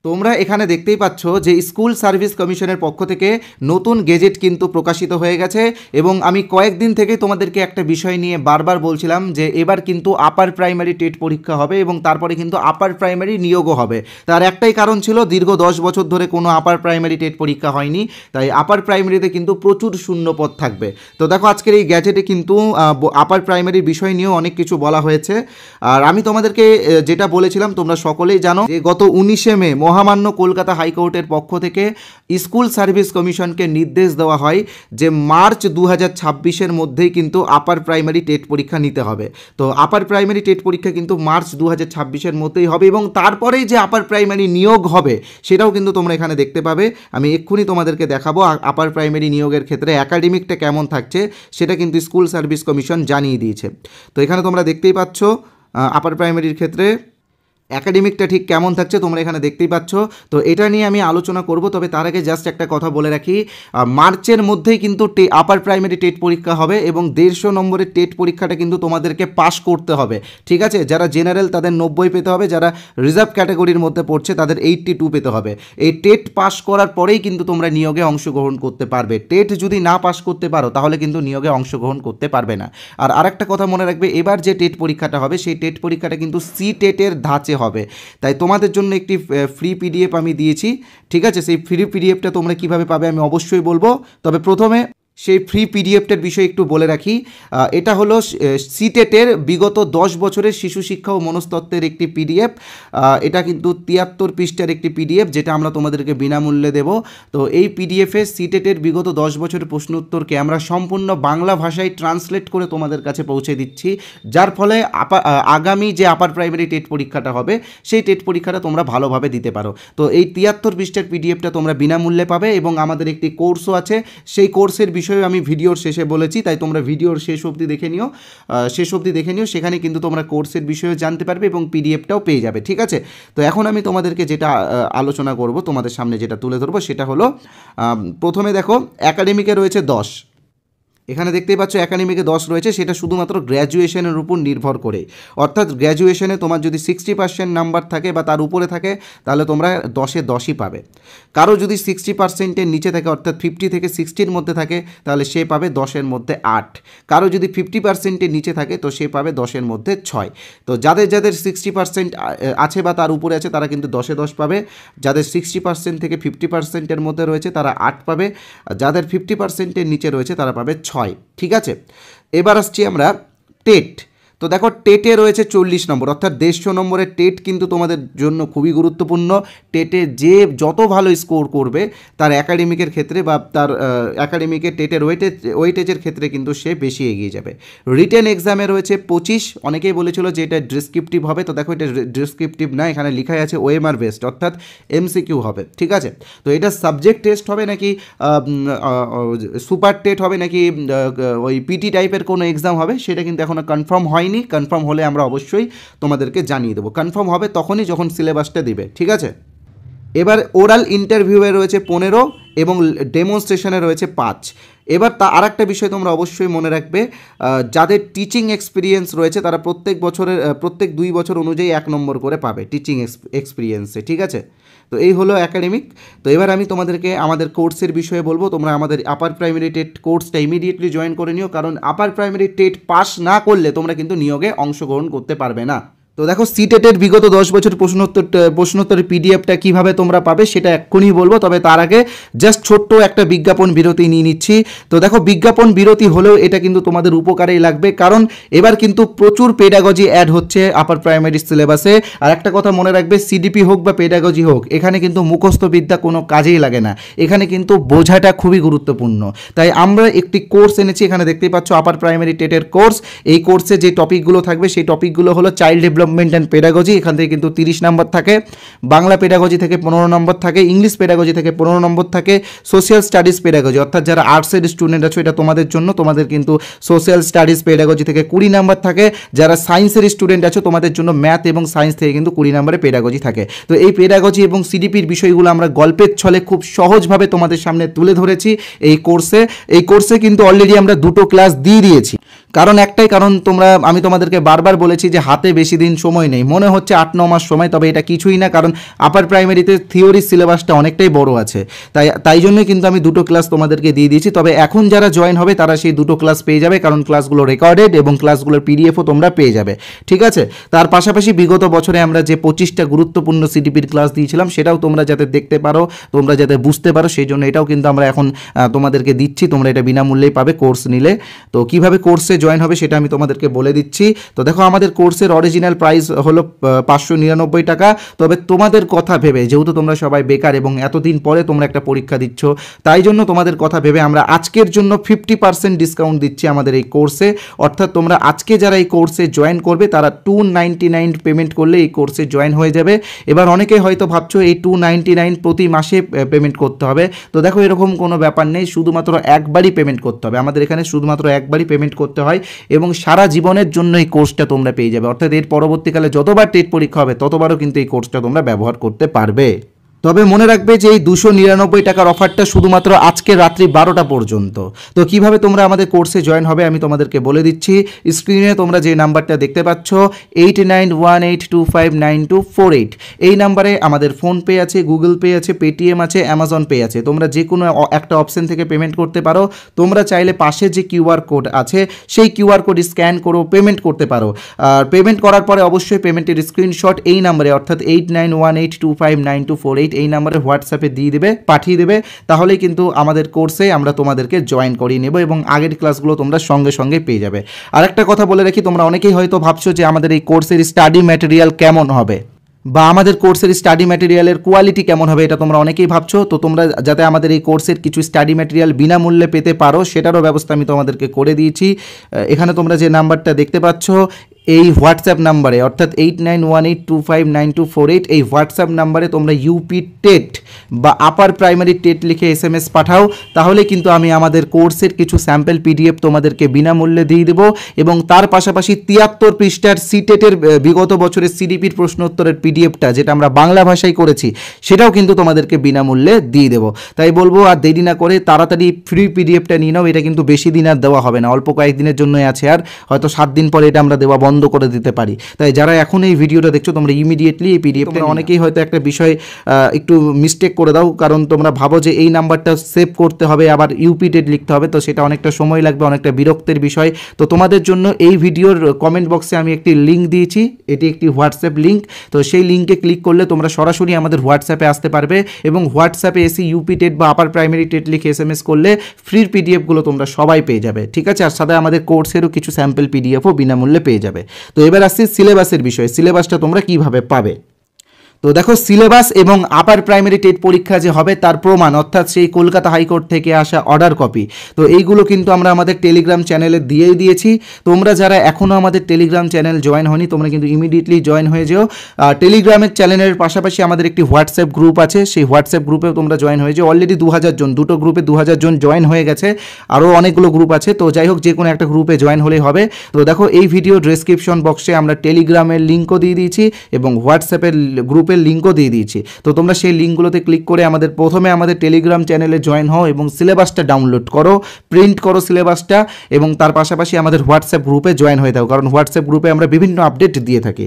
তোমরা এখানে দেখতেই পাচ্ছ যে স্কুল সার্ভিস কমিশনের পক্ষ থেকে নতুন গেজেট কিন্তু প্রকাশিত হয়ে গেছে এবং আমি কয়েকদিন থেকে তোমাদেরকে একটা বিষয় নিয়ে বারবার বলছিলাম যে এবার কিন্তু আপার প্রাইমারি টেট পরীক্ষা হবে এবং তারপরে কিন্তু আপার প্রাইমারি নিয়োগও হবে। তার একটাই কারণ ছিল দীর্ঘ 10 বছর ধরে কোনো আপার প্রাইমারি টেট পরীক্ষা হয়নি, তাই আপার প্রাইমারিতে কিন্তু প্রচুর শূন্যপদ থাকবে। তো দেখো আজকের এই গ্যাজেটে কিন্তু আপার প্রাইমারির বিষয় নিয়েও অনেক কিছু বলা হয়েছে। আর আমি তোমাদেরকে যেটা বলেছিলাম তোমরা সকলেই জানো যে গত 19শে মে মহামান্য কলকাতা হাইকোর্টের পক্ষ থেকে স্কুল সার্ভিস কমিশনকে নির্দেশ দেওয়া হয় যে মার্চ 2026-এর মধ্যেই কিন্তু আপার প্রাইমারি টেট পরীক্ষা নিতে হবে। তো আপার প্রাইমারি টেট পরীক্ষা কিন্তু মার্চ 2026-এর মধ্যেই হবে এবং তারপরেই যে আপার প্রাইমারি নিয়োগ হবে সেটাও কিন্তু তোমরা এখানে দেখতে পাবে। আমি এক্ষুনি তোমাদেরকে দেখাবো আপার প্রাইমারি নিয়োগের ক্ষেত্রে একাডেমিকটা কেমন থাকছে সেটা কিন্তু স্কুল সার্ভিস কমিশন জানিয়ে দিয়েছে। তো এখানে তোমরা দেখতেই পাচ্ছ আপার প্রাইমারির ক্ষেত্রে একাডেমিকটা ঠিক কেমন থাকছে তোমরা এখানে দেখতেই পাচ্ছ। তো এটা নিয়ে আমি আলোচনা করব, তবে তার আগে জাস্ট একটা কথা বলে রাখি, মার্চের মধ্যেই কিন্তু আপার প্রাইমারি টেট পরীক্ষা হবে এবং 150 নম্বরের টেট পরীক্ষাটা কিন্তু তোমাদেরকে পাস করতে হবে, ঠিক আছে? যারা জেনারেল তাদের 90 পেতে হবে, যারা রিজার্ভ ক্যাটাগরির মধ্যে পড়ছে তাদের 82 পেতে হবে। এই টেট পাস করার পরেই কিন্তু তোমরা নিয়োগে অংশগ্রহণ করতে পারবে। টেট যদি না পাস করতে পারো তাহলে কিন্তু নিয়োগে অংশগ্রহণ করতে পারবে না। আর আরেকটা কথা মনে রাখবে, এবার যে টেট পরীক্ষাটা হবে সেই টেট পরীক্ষাটা কিন্তু সি টেটের ধাঁচে হবে। তাই তোমাদের জন্য একটি ফ্রি পিডিএফ আমি দিয়েছি, ঠিক আছে? সেই ফ্রি পিডিএফটা তোমরা কিভাবে পাবে আমি অবশ্যই বলবো, তবে প্রথমে সেই ফ্রি পিডিএফটার বিষয়ে একটু বলে রাখি। এটা হলো সিটেটের বিগত 10 বছরের শিশু শিক্ষা ও মনস্তত্ত্বের একটি পিডিএফ। এটা কিন্তু 73 পৃষ্ঠার একটি পিডিএফ যেটা আমরা তোমাদেরকে বিনামূল্যে দেব। তো এই পিডিএফে সিটেটের বিগত 10 বছরের প্রশ্ন উত্তরকে আমরা সম্পূর্ণ বাংলা ভাষায় ট্রান্সলেট করে তোমাদের কাছে পৌঁছে দিচ্ছি, যার ফলে আগামী যে আপার প্রাইমারি টেট পরীক্ষাটা হবে সেই টেট পরীক্ষাটা তোমরা ভালোভাবে দিতে পারো। তো এই 73 পৃষ্ঠার পিডিএফটা তোমরা বিনামূল্যে পাবে এবং আমাদের একটি কোর্সও আছে, সেই কোর্সের বিষয়ে আমি ভিডিওর শেষে বলেছি, তাই তোমরা ভিডিওর শেষ অবধি দেখে নিও, সেখানে কিন্তু তোমরা কোর্সের বিষয়ে জানতে পারবে এবং পিডিএফটাও পেয়ে যাবে, ঠিক আছে? তো এখন আমি তোমাদেরকে যেটা আলোচনা করব, তোমাদের সামনে যেটা তুলে ধরবো সেটা হলো প্রথমে দেখো একাডেমিকে রয়েছে 10, এখানে দেখতেই পাচ্ছ একাডেমিকে 10 রয়েছে, সেটা শুধুমাত্র গ্র্যাজুয়েশনের উপর নির্ভর করে। অর্থাৎ গ্র্যাজুয়েশনে তোমার যদি 60% নাম্বার থাকে বা তার উপরে থাকে তাহলে তোমরা 10-এ 10ই পাবে। কারো যদি 60%-এর নিচে থাকে অর্থাৎ 50 থেকে 60-র মধ্যে থাকে তাহলে সে পাবে 10-এর মধ্যে 8। কারো যদি 50%-এর নিচে থাকে তো সে পাবে 10-এর মধ্যে 6। তো যাদের 60% আছে বা তার উপরে আছে তারা কিন্তু 10-এ 10 পাবে। যাদের 60% থেকে 50%-এর মধ্যে রয়েছে তারা 8 পাবে। যাদের 50%-এর নিচে রয়েছে তারা পাবে 6, ঠিক আছে? এবার আসছি আমরা টেট। তো দেখো টেটে রয়েছে 40 নম্বর, অর্থাৎ 150 নম্বরের টেট কিন্তু তোমাদের জন্য খুবই গুরুত্বপূর্ণ। টেটে যে যত ভালো স্কোর করবে তার একাডেমিকের ক্ষেত্রে বা তার একাডেমিকের টেটের ওয়েটেজের ক্ষেত্রে কিন্তু সে বেশি এগিয়ে যাবে। রিটেন এক্সামে রয়েছে 25, অনেকেই বলেছিল যে এটা ডেসক্রিপটিভ হবে, তো দেখো এটা ডেসক্রিপটিভ না, এখানে লেখাই আছে ওএমআর বেসড, অর্থাৎ এমসিকিউ হবে, ঠিক আছে? তো এটা সাবজেক্ট টেস্ট হবে নাকি সুপার টেট হবে নাকি ওই পিটি টাইপের কোনো এক্সাম হবে সেটা কিন্তু এখনও কনফার্ম হয়নি। কনফার্ম হলে আমরা অবশ্যই তোমাদেরকে জানিয়ে দেবো। কনফার্ম হবে তখনই যখন সিলেবাসটা দিবে, ঠিক আছে? এবার ওরাল ইন্টারভিউয়ে রয়েছে 15 এবং ডেমনস্ট্রেশনে রয়েছে 5। এবার আর একটা বিষয় তোমরা অবশ্যই মনে রাখবে, যাদের টিচিং এক্সপিরিয়েন্স রয়েছে তারা প্রত্যেক 2 বছর অনুযায়ী 1 নম্বর করে পাবে টিচিং এক্সপিরিয়েন্সে, ঠিক আছে? তো এই হলো একাডেমিক। তো এবার আমি তোমাদেরকে আমাদের কোর্সের বিষয়ে বলবো। তোমরা আমাদের আপার প্রাইমারি টেট কোর্সটা ইমিডিয়েটলি জয়েন করে নিও, কারণ আপার প্রাইমারি টেট পাস না করলে তোমরা কিন্তু নিয়োগে অংশগ্রহণ করতে পারবে না। তো দেখো সিটেটের বিগত 10 বছর প্রশ্নোত্তরের পিডিএফটা কীভাবে তোমরা পাবে সেটা এক্ষুনি বলবো, তবে তার আগে জাস্ট ছোট্ট একটা বিজ্ঞাপন বিরতি নিয়ে নিচ্ছি। তো দেখো বিজ্ঞাপন বিরতি হলেও এটা কিন্তু তোমাদের উপকারেই লাগবে, কারণ এবার কিন্তু প্রচুর পেডাগজি অ্যাড হচ্ছে আপার প্রাইমারি সিলেবাসে। আর একটা কথা মনে রাখবে, সিডিপি হোক বা পেডাগজি হোক, এখানে কিন্তু মুখস্থ বিদ্যা কোনো কাজেই লাগে না, এখানে কিন্তু বোঝাটা খুবই গুরুত্বপূর্ণ। তাই আমরা একটি কোর্স এনেছি, এখানে দেখতেই পাচ্ছ আপার প্রাইমারি টেটের কোর্স। এই কোর্সে যে টপিকগুলো থাকবে সেই টপিকগুলো হলো চাইল্ড ডেভেলপমেন্ট অ্যান্ড পেডাগজি, এখান থেকে কিন্তু 30 নম্বর থাকে, বাংলা পেডাগজি থেকে 15 নম্বর থাকে, ইংলিশ পেডাগজি থেকে 15 নম্বর থাকে, সোশ্যাল স্টাডিজ পেডাগজি অর্থাৎ যারা আর্টসের স্টুডেন্ট আছো এটা তোমাদের জন্য, তোমাদের কিন্তু সোশ্যাল স্টাডিজ পেডাগজি থেকে 20 নম্বর থাকে। যারা সায়েন্সের স্টুডেন্ট আছো তোমাদের জন্য ম্যাথ এবং সায়েন্স থেকে কিন্তু 20 নম্বরে পেডাগজি থাকে। তো এই পেডাগজি এবং সিডিপির বিষয়গুলো আমরা গল্পের ছলে খুব সহজভাবে তোমাদের সামনে তুলে ধরেছি এই কোর্সে কিন্তু অলরেডি আমরা 2টো ক্লাস দিয়ে দিয়েছি। কারণ একটাই কারণ, আমি তোমাদেরকে বারবার বলেছি যে হাতে বেশি দিন সময় নেই, মনে হচ্ছে 8-9 মাস সময়, তবে এটা কিছুই না, কারণ আপার প্রাইমারিতে থিওরি সিলেবাসটা অনেকটাই বড় আছে। তাই জন্যই কিন্তু আমি দুটো ক্লাস তোমাদেরকে দিয়ে দিয়েছি। তবে এখন যারা জয়েন হবে তারা সেই দুটো ক্লাস পেয়ে যাবে, কারণ ক্লাসগুলো রেকর্ডেড এবং ক্লাসগুলোর পিডিএফও তোমরা পেয়ে যাবে, ঠিক আছে। তার পাশাপাশি বিগত বছরে আমরা যে 25টা গুরুত্বপূর্ণ সিডিপির ক্লাস দিয়েছিলাম সেটাও তোমরা যাতে দেখতে পারো, তোমরা যাতে বুঝতে পারো, সেই জন্য এটাও কিন্তু আমরা এখন তোমাদেরকে দিচ্ছি। তোমরা এটা বিনামূল্যেই পাবে কোর্স নিলে। তো কিভাবে কোর্সে জয়েন হবে সেটা আমি তোমাদেরকে বলে দিচ্ছি। তো দেখো, আমাদের কোর্সের অরিজিনাল প্রাইস হলো 599 টাকা। তবে তোমাদের কথা ভেবে, যেহেতু তোমরা সবাই বেকার এবং এতদিন পরে তোমরা একটা পরীক্ষা দিচ্ছ, তাই জন্য তোমাদের কথা ভেবে আমরা আজকের জন্য 50% ডিসকাউন্ট দিচ্ছি আমাদের এই কোর্সে। অর্থাৎ তোমরা আজকে যারা এই কোর্সে জয়েন করবে তারা 299 পেমেন্ট করলে এই কোর্সে জয়েন হয়ে যাবে। এবার অনেকে হয়তো ভাবছো এই 299 প্রতি মাসে পেমেন্ট করতে হবে। তো দেখো, এরকম কোনো ব্যাপার নেই, শুধুমাত্র একবারই পেমেন্ট করতে হবে। আমাদের এখানে শুধুমাত্র একবারই পেমেন্ট করতে হয় এবং সারা জীবনের জন্য এই কোর্সটা তোমরা পেয়ে যাবে। অর্থাৎ এর পরবর্তীকালে যতবার টেট পরীক্ষা হবে ততবারও কিন্তু এই কোর্সটা তোমরা ব্যবহার করতে পারবে। তবে মনে রাখবে যে এই 299 টাকার অফারটা শুধুমাত্র আজকে রাত্রি 12টা পর্যন্ত। তো কিভাবে তোমরা আমাদের কোর্সে জয়েন হবে আমি তোমাদেরকে বলে দিচ্ছি। স্ক্রিনে তোমরা যে নাম্বারটা দেখতে পাচ্ছ 8918259248, এই নাম্বারে আমাদের ফোনপে আছে, গুগল পে আছে, পেটিএম আছে, অ্যামাজন পে আছে। তোমরা যে কোনো একটা অপশন থেকে পেমেন্ট করতে পারো। তোমরা চাইলে পাশে যে কিউআর কোড আছে সেই কিউআর কোড স্ক্যান করো পেমেন্ট করতে পারো। আর পেমেন্ট করার পরে অবশ্যই পেমেন্টের স্ক্রিনশট এই নাম্বারে অর্থাৎ 8918259248 এই নাম্বারে হোয়াটসঅ্যাপে পাঠিয়ে দেবে। তাহলেই কিন্তু আমাদের কোর্সে আমরা তোমাদেরকে জয়েন করিয়ে নেব এবং আগের ক্লাসগুলো তোমরা সঙ্গে সঙ্গে পেয়ে যাবে। আরেকটা কথা বলে রাখি, তোমরা অনেকেই হয়তো ভাবছো যে আমাদের এই কোর্সের স্টাডি ম্যাটেরিয়াল কেমন হবে বা আমাদের কোর্সের স্টাডি ম্যাটেরিয়ালের কোয়ালিটি কেমন হবে, এটা তোমরা অনেকেই ভাবছো। তো তোমরা যাতে আমাদের এই কোর্সের কিছু স্টাডি ম্যাটেরিয়াল বিনামূল্যে পেতে পারো সেটারও ব্যবস্থা আমি তোমাদেরকে করে দিয়েছি। এখানে তোমরা যে নাম্বারটা দেখতে পাচ্ছ এই হোয়াটসঅ্যাপ নাম্বারে অর্থাৎ 8918259248 এই হোয়াটসঅ্যাপ নাম্বারে তোমরা ইউপি টেট বা আপার প্রাইমারি টেট লিখে SMS পাঠাও। তাহলে কিন্তু আমি আমাদের কোর্সের কিছু স্যাম্পল পিডিএফ তোমাদেরকে বিনামূল্যে দিয়ে দেবো এবং তার পাশাপাশি 73 পৃষ্ঠার সিটেটের বিগত বছরের সিডিপির প্রশ্ন উত্তরের পিডিএফটা যেটা আমরা বাংলা ভাষায় করেছি সেটাও কিন্তু তোমাদেরকে বিনামূল্যে দিয়ে দেবো। তাই বলবো আর দেরি না করে তাড়াতাড়ি ফ্রি পিডিএফটা নিয়ে নাও। এটা কিন্তু বেশি দিন আর দেওয়া হবে না, অল্প কয়েকদিনের জন্যই আছে, আর হয়তো 7 দিন পরে এটা আমরা দেওয়া বন্ধ করে দিতে পারি। তাই যারা এখন এই ভিডিওটা দেখছো তোমরা ইমিডিয়েটলি এই পিডিএফটা, অনেকেই হয়তো একটা বিষয় একটু মিস্টেক করে দাও, কারণ তোমরা ভাবো যে এই নাম্বারটা সেভ করতে হবে আবার ইউপি টেট লিখতে হবে, তো সেটা অনেকটা সময় লাগবে, অনেকটা বিরক্তের বিষয়। তো তোমাদের জন্য এই ভিডিওর কমেন্ট বক্সে আমি একটি লিঙ্ক দিয়েছি, এটি একটি হোয়াটসঅ্যাপ লিঙ্ক। তো সেই লিঙ্কে ক্লিক করলে তোমরা সরাসরি আমাদের হোয়াটসঅ্যাপে আসতে পারবে এবং হোয়াটসঅ্যাপে এসে ইউপি টেট বা আপার প্রাইমারি টেট লিখে SMS করলে ফ্রির পিডিএফগুলো তোমরা সবাই পেয়ে যাবে, ঠিক আছে। আর সাথে আমাদের কোর্সেরও কিছু স্যাম্পল পিডিএফও বিনামূল্যে পেয়ে যাবে। তো এবার আসছি সিলেবাসের বিষয়ে, সিলেবাসটা তোমরা কিভাবে পাবে। তো দেখো, সিলেবাস এবং আপার প্রাইমারি টেট পরীক্ষা যে হবে তার প্রমাণ অর্থাৎ সেই কলকাতা হাইকোর্ট থেকে আসা অর্ডার কপি, তো এইগুলো কিন্তু আমরা আমাদের টেলিগ্রাম চ্যানেলে দিয়েই দিয়েছি। তোমরা যারা এখনও আমাদের টেলিগ্রাম চ্যানেল জয়েন হয়নি তোমরা কিন্তু ইমিডিয়েটলি জয়েন হয়ে যেও। টেলিগ্রামের চ্যানেলের পাশাপাশি আমাদের একটি হোয়াটসঅ্যাপ গ্রুপ আছে, সেই হোয়াটসঅ্যাপ গ্রুপেও তোমরা জয়েন হয়ে যেও। অলরেডি 2000 জন, দুটো গ্রুপে 2000 জন জয়েন হয়ে গেছে, আরও অনেকগুলো গ্রুপ আছে। তো যাই হোক, যে কোনো একটা গ্রুপে জয়েন হলেই হবে। তো দেখো, এই ভিডিও ডেসক্রিপশন বক্সে আমরা টেলিগ্রামের লিঙ্কও দিয়ে দিয়েছি এবং হোয়াটসঅ্যাপের গ্রুপের লিঙ্কও দিয়ে দিয়েছি। তো তোমরা সেই লিঙ্কগুলোতে ক্লিক করে প্রথমে আমাদের টেলিগ্রাম চ্যানেলে জয়েন হও এবং সিলেবাসটা ডাউনলোড করো, প্রিন্ট করো সিলেবাসটা এবং তার পাশাপাশি আমাদের হোয়াটসঅ্যাপ গ্রুপে জয়েন হয়ে যাও, কারণ হোয়াটসঅ্যাপ গ্রুপে আমরা বিভিন্ন আপডেট দিয়ে থাকি।